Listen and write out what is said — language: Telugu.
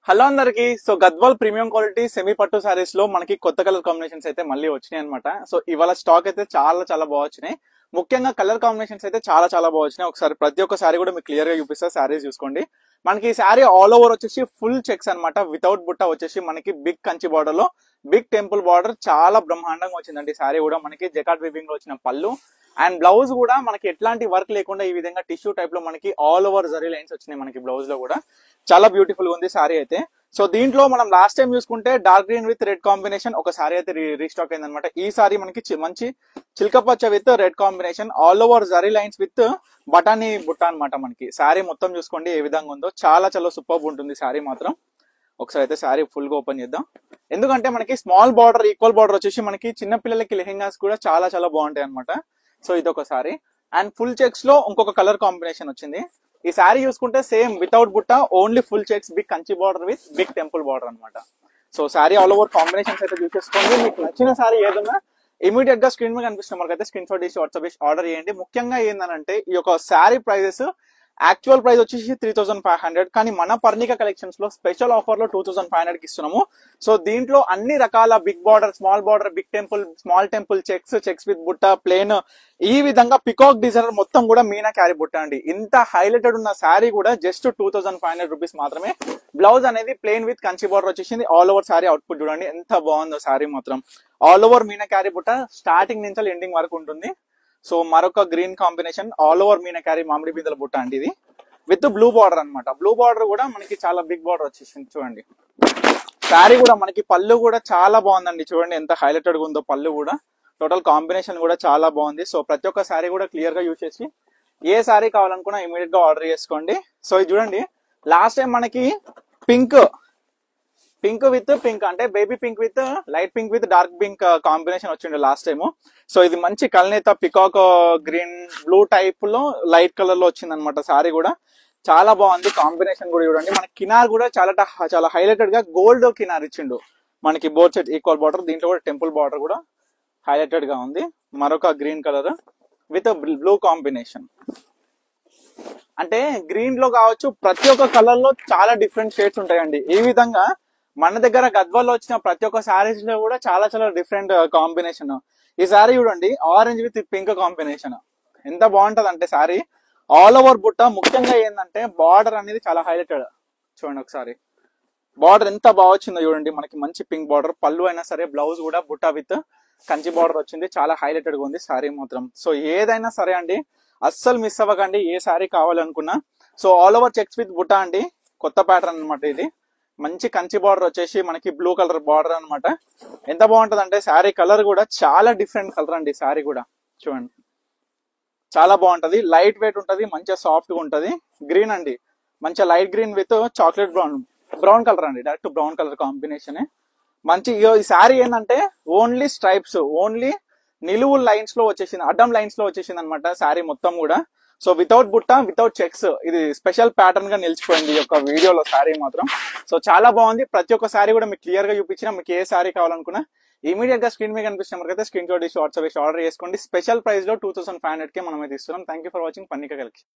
హలో అందరికి. So Gadwal premium quality semi పట్టు సారీస్ లో మనకి కొత్త కలర్ కాంబినేషన్స్ అయితే మళ్ళీ వచ్చినాయి అనమాట. సో ఇవాళ స్టాక్ అయితే చాలా బాగా వచ్చినాయి. ముఖ్యంగా కలర్ కాంబినేషన్స్ అయితే చాలా బాగా వచ్చినాయి. ఒకసారి ప్రతి ఒక్క సారీ కూడా మీకు క్లియర్ గా చూపిస్తా. సారీస్ చూసుకోండి. మనకి ఈ సారీ ఆల్ ఓవర్ వచ్చేసి ఫుల్ చెక్స్ అనమాట. వితౌట్ బుట్ట వచ్చేసి మనకి బిగ్ కంచి బార్డర్ లో బిగ్ టెంపుల్ బార్డర్ చాలా బ్రహ్మాండంగా వచ్చిందండి. సారీ కూడా మనకి జకాట్ వీవింగ్ లో వచ్చిన పళ్ళు అండ్ బ్లౌజ్ కూడా మనకి ఎట్లాంటి వర్క్ లేకుండా ఈ విధంగా టిష్యూ టైప్ లో మనకి ఆల్ ఓవర్ జరీ లైన్స్ వచ్చినాయి. మనకి బ్లౌజ్ లో కూడా చాలా బ్యూటిఫుల్ గా ఉంది సారీ అయితే. సో దీంట్లో మనం లాస్ట్ టైం చూసుకుంటే dark green with red combination ఒక సారీ అయితే రీస్టాక్ అయింది అనమాట. ఈ సారీ మనకి మంచి చిల్కపచ్చ with red combination all over zari lines with బటానీ బుట్ట అనమాట. మనకి సారీ మొత్తం చూసుకోండి ఏ విధంగా ఉందో. చాలా సూపర్ ఉంటుంది సారీ మాత్రం. ఒకసారి అయితే సారీ ఫుల్ గా ఓపెన్ చేద్దాం. ఎందుకంటే మనకి స్మాల్ బార్డర్ ఈక్వల్ బార్డర్ వచ్చేసి మనకి చిన్న పిల్లలకి లెహెంగాస్ కూడా చాలా బాగుంటాయి అనమాట. సో ఇది ఒక సారీ అండ్ ఫుల్ చెక్స్ లో ఇంకొక కలర్ కాంబినేషన్ వచ్చింది. ఈ సారీ చూసుకుంటే సేమ్ వితౌట్ బుట్ట only full checks big Kanchi border with big temple border అనమాట. So sari all over combinations అయితే చూసేసుకోండి. మీకు నచ్చిన సారీ ఏదన్నా ఇమీడియట్ గా స్క్రీన్ మీద కనిపిస్తున్న మనకైతే స్క్రీన్ షాట్ తీసి వాట్సాప్ చేసి ఆర్డర్ చేయండి. ముఖ్యంగా ఏంటంటే ఈ యొక్క సారీ ప్రైజెస్ యాక్చువల్ ప్రైస్ వచ్చేసి 3500, కానీ మన పర్ణిక కలెక్షన్స్ లో స్పెషల్ ఆఫర్ లో 2500 కి ఇస్తున్నాము. సో దీంట్లో అన్ని రకాల big border, small border, big temple, small temple, checks with బుట్ట, ప్లేన్, ఈ విధంగా పికాక్ డిజైనర్ మొత్తం కూడా మీనా క్యారీ బుట్ట అండి. ఇంత హైలైటెడ్ ఉన్న శారీ కూడా జస్ట్ 2500 రూపీస్ మాత్రమే. బ్లౌజ్ అనేది ప్లేన్ విత్ కంచి బార్డర్ వచ్చేసింది. ఆల్ ఓవర్ శారీ అవుట్పుట్ చూడండి ఎంత బాగుందో. శారీ మాత్రం ఆల్ ఓవర్ మీనా క్యారీ బుట్ట స్టార్టింగ్ నుంచి ఎండింగ్ వరకు ఉంటుంది. సో మరొక green combination all over Meena carry మామిడి బిందెల బుట్ట అండి. ఇది విత్ బ్లూ బార్డర్ అనమాట. బ్లూ బార్డర్ కూడా మనకి చాలా బిగ్ బార్డర్ వచ్చేసింది చూడండి. శారీ కూడా మనకి పళ్ళు కూడా చాలా బాగుందండి. చూడండి ఎంత హైలైటెడ్ గా ఉందో పళ్ళు కూడా. టోటల్ కాంబినేషన్ కూడా చాలా బాగుంది. సో ప్రతి ఒక్క శారీ కూడా క్లియర్ గా యూజ్ చేసి ఏ శారీ కావాలనుకున్నా ఇమీడియట్ గా ఆర్డర్ చేసుకోండి. సో ఇది చూడండి లాస్ట్ టైం మనకి పింక్ విత్ పింక్ అంటే baby pink with light pink with dark pink combination వచ్చింది లాస్ట్ టైం. సో ఇది మంచి కల్నేత పికాక్ గ్రీన్ బ్లూ టైప్ లో లైట్ కలర్ లో వచ్చింది అనమాట. సారీ కూడా చాలా బాగుంది. కాంబినేషన్ కూడా చూడండి. మన కినార్ కూడా చాలా హైలైటెడ్ గా గోల్డ్ కినార్ ఇచ్చిండు మనకి. Both side equal border. దీంట్లో కూడా టెంపుల్ బార్డర్ కూడా హైలైటెడ్ గా ఉంది. మరొక green colour with blue combination. అంటే గ్రీన్ లో కావచ్చు ప్రతి ఒక్క కలర్ లో చాలా డిఫరెంట్ షేడ్స్ ఉంటాయండి. ఈ విధంగా మన దగ్గర గద్వాల్లో వచ్చిన ప్రతి ఒక్క సారీస్ లో కూడా చాలా డిఫరెంట్ కాంబినేషన్. ఈ సారీ చూడండి ఆరెంజ్ విత్ పింక్ కాంబినేషన్ ఎంత బాగుంటది అంటే సారీ ఆల్ ఓవర్ బుట్ట. ముఖ్యంగా ఏంటంటే బార్డర్ అనేది చాలా హైలైటెడ్. చూడండి ఒకసారి బార్డర్ ఎంత బాగా వచ్చిందో చూడండి. మనకి మంచి పింక్ బార్డర్. పళ్ళు అయినా సరే బ్లౌజ్ కూడా బుట్ట విత్ కంచి బార్డర్ వచ్చింది. చాలా హైలైటెడ్ గా ఉంది సారీ మాత్రం. సో ఏదైనా సరే అండి అస్సలు మిస్ అవ్వకండి ఏ సారీ కావాలనుకున్నా. So all over checks with బుట్ట అండి. కొత్త ప్యాటర్న్ అనమాట ఇది. మంచి కంచి బార్డర్ వచ్చేసి మనకి బ్లూ కలర్ బార్డర్ అనమాట. ఎంత బాగుంటది అంటే శారీ కలర్ కూడా చాలా డిఫరెంట్ కలర్ అండి. శారీ కూడా చూడండి చాలా బాగుంటది. లైట్ వెయిట్ ఉంటది. మంచిగా సాఫ్ట్ గా ఉంటది. గ్రీన్ అండి మంచిగా light green with chocolate brown colour అండి. డైరెక్ట్ బ్రౌన్ కలర్ కాంబినేషన్ మంచి. ఈ శారీ ఏంటంటే ఓన్లీ స్ట్రైప్స్, ఓన్లీ నిలువు లైన్స్ లో వచ్చేసింది, అడ్డం లైన్స్ లో వచ్చేసింది అనమాట శారీ మొత్తం కూడా. సో వితౌట్ బుట్ట వితౌట్ చెక్స్ ఇది స్పెషల్ ప్యాటర్న్ గా నిలిచిపోయింది ఈ యొక్క వీడియోలో శారీ మాత్రం. సో చాలా బాగుంది. ప్రతి ఒక్క శారీ కూడా మీకు క్లియర్ గా చూపించిన. మీకు ఏ శారీ కావాలనుకున్నా ఇమీడియట్ గా స్క్రీన్ మీద కనిపిస్తున్న మనకైతే స్క్రీన్ షాట్ తీసి వాట్సాప్ చేసి ఆర్డర్ చేసుకోండి. స్పెషల్ ప్రైస్ లో 2500 కి మనం అయితే ఇస్తున్నాం. Thank you for watching Parnika collection.